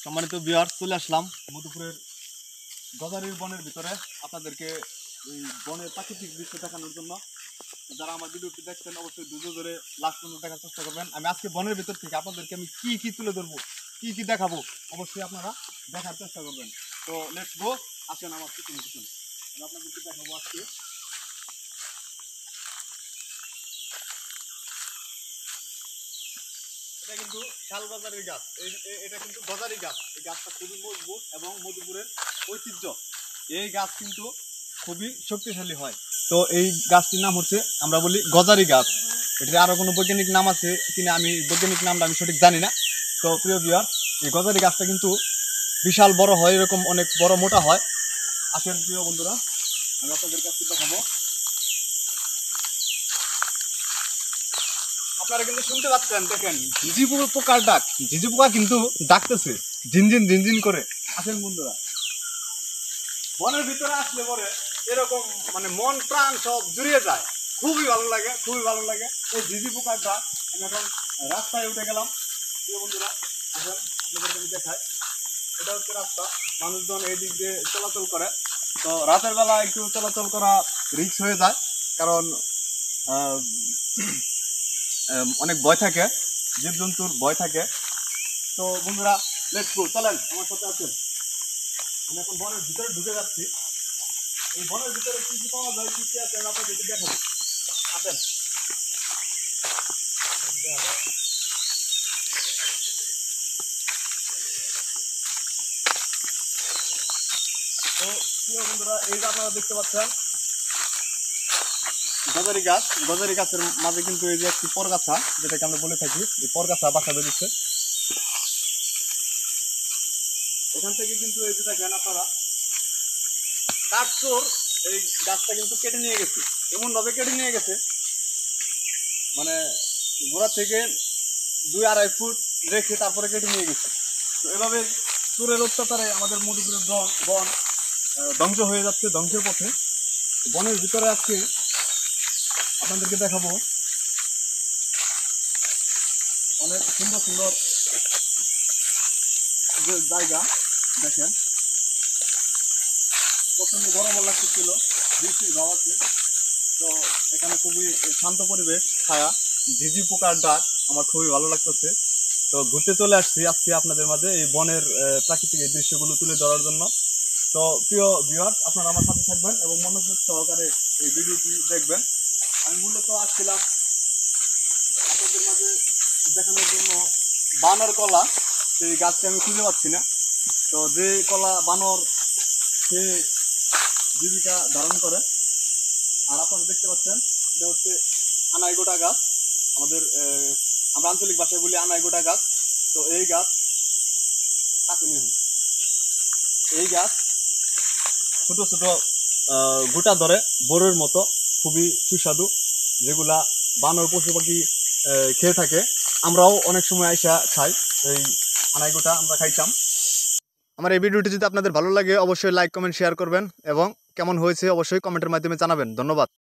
সম্মানিত ভিউয়ার্স, চলে আসলাম মধুপুরের গজারির বনের ভিতরে আপনাদেরকে এই বনের প্রাকৃতিক দৃশ্য দেখানোর জন্য। যারা আমার ভিডিওটি দেখছেন অবশ্যই ধৈর্য ধরে লাস্ট পর্যন্ত দেখার চেষ্টা করবেন। আমি আজকে বনের ভিতর থেকে আপনাদেরকে আমি কি তুলে ধরবো, কি দেখাবো, অবশ্যই আপনারা দেখার চেষ্টা করবেন। তো লেটস গো, আসেন আমার পিছনে পিছনে, আমি আপনাদেরকে দেখাবো আজকে। এটা কিন্তু শালবাজারের গাছ, এটা কিন্তু গজারি গাছ। এই গাছটা খুবই মজবুত এবং মধুপুরের ঐতিহ্য। এই গাছ কিন্তু খুবই শক্তিশালী হয়। তো এই গাছটির নাম হচ্ছে, আমরা বলি গজারি গাছ। এটার আরো কোনো বৈজ্ঞানিক নাম আছে কিনা আমি বৈজ্ঞানিক নামটা আমি সঠিক জানি না। তো প্রিয় ভিউয়ার, এই গজারি গাছটা কিন্তু বিশাল বড় হয়, এরকম অনেক বড় মোটা হয়। আসেন প্রিয় বন্ধুরা, আমি আপনাদের কাছে দেখাবো। আপনারা কিন্তু শুনতে পাচ্ছেন, দেখেন ঝিঝি পোকার ডাক। ঝিঝি পোকা কিন্তু ডাকতেছে ঝিনঝিন ঝিনঝিন করে। আসেন বন্ধুরা, বনের ভিতরে আসলে পরে এরকম মানে মন প্রাণ সব জুড়িয়ে যায়, খুবই ভালো লাগে, খুবই ভালো লাগে। এই ঝিঝি পোকার ডাক। আমি এখন রাস্তায় উঠে গেলাম প্রিয় বন্ধুরা। আসেন আপনাদেরকে আমি দেখাই। এটা হচ্ছে রাস্তা, মানুষজন এই দিক দিয়ে চলাচল করে। তো রাতের বেলা একটু চলাচল করা রিস্ক হয়ে যায়, কারণ অনেক ভয় থাকে, জীবজন্তুর ভয় থাকে। তো বন্ধুরা, লেটস গো, চলেন আমার সাথে আছেন। আমি এখন বনের ভিতরে ঢুকে যাচ্ছি। এই বনের ভিতরে কি পাওয়া যায়, কি আছে আমি আপনাদেরকে দেখাবো। আসেন। তো প্রিয় বন্ধুরা, এই যে আপনারা দেখতে পাচ্ছেন গজারি গাছ। গজারি গাছের মাঝে কিন্তু এই যে একটি পরগাছা, যেটাকে আমরা বলে থাকি, এই পরগাছা বাসা বেঁধেছে। এখান থেকে কিন্তু এই যে দেখেন আপনারা, কাঠচোর এই গাছটা কিন্তু কেটে নিয়ে গেছে। এমন ভাবে কেটে নিয়ে গেছে, মানে গোড়া থেকে 2-2.5 ফুট রেখে তারপরে কেটে নিয়ে গেছে। তো এভাবে চোরের অত্যাচারে আমাদের মধুপুরের বন ধ্বংস হয়ে যাচ্ছে, ধ্বংসের পথে। বনের ভিতরে আজকে আপনাদেরকে দেখাবো অনেক সুন্দর সুন্দর যে জায়গা। দেখেন, প্রচন্ড গরম লাগতেছিল, বৃষ্টির ভাব আছে। তো এখানে খুবই শান্ত পরিবেশ, ছায়া, ঝিঝি পোকার ডাক আমার খুবই ভালো লাগতেছে। তো ঘুরতে চলে আসছি আজকে আপনাদের মাঝে এই বনের প্রাকৃতিক এই দৃশ্যগুলো তুলে ধরার জন্য। তো প্রিয় ভিউয়ার্স, আপনারা আমার সাথে থাকবেন এবং মনোযোগ সহকারে এই ভিডিওটি দেখবেন। আমি মূলত আসছিলাম আপনাদের মাঝে দেখানোর জন্য বানর কলা। সেই গাছটি আমি খুঁজে পাচ্ছি না। তো যে কলা বানর সে জীবিকা ধারণ করে। আর আপনারা দেখতে পাচ্ছেন, এটা হচ্ছে আনাইগোটা গাছ। আমাদের আমরা আঞ্চলিক ভাষায় বলি আনাইগোটা গাছ। তো এই গাছ কাছে নিয়ে, এই গাছ ছোট ছোট গোটা ধরে বড়ের মতো, খুবই সুস্বাদু, যেগুলা বানর পশু পাখি খেয়ে থাকে। আমরাও অনেক সময় আইসা খাই, এই আনাইগোটা আমরা খাইতাম। আমার এই ভিডিওটি যদি আপনাদের ভালো লাগে অবশ্যই লাইক কমেন্ট শেয়ার করবেন এবং কেমন হয়েছে অবশ্যই কমেন্টের মাধ্যমে জানাবেন। ধন্যবাদ।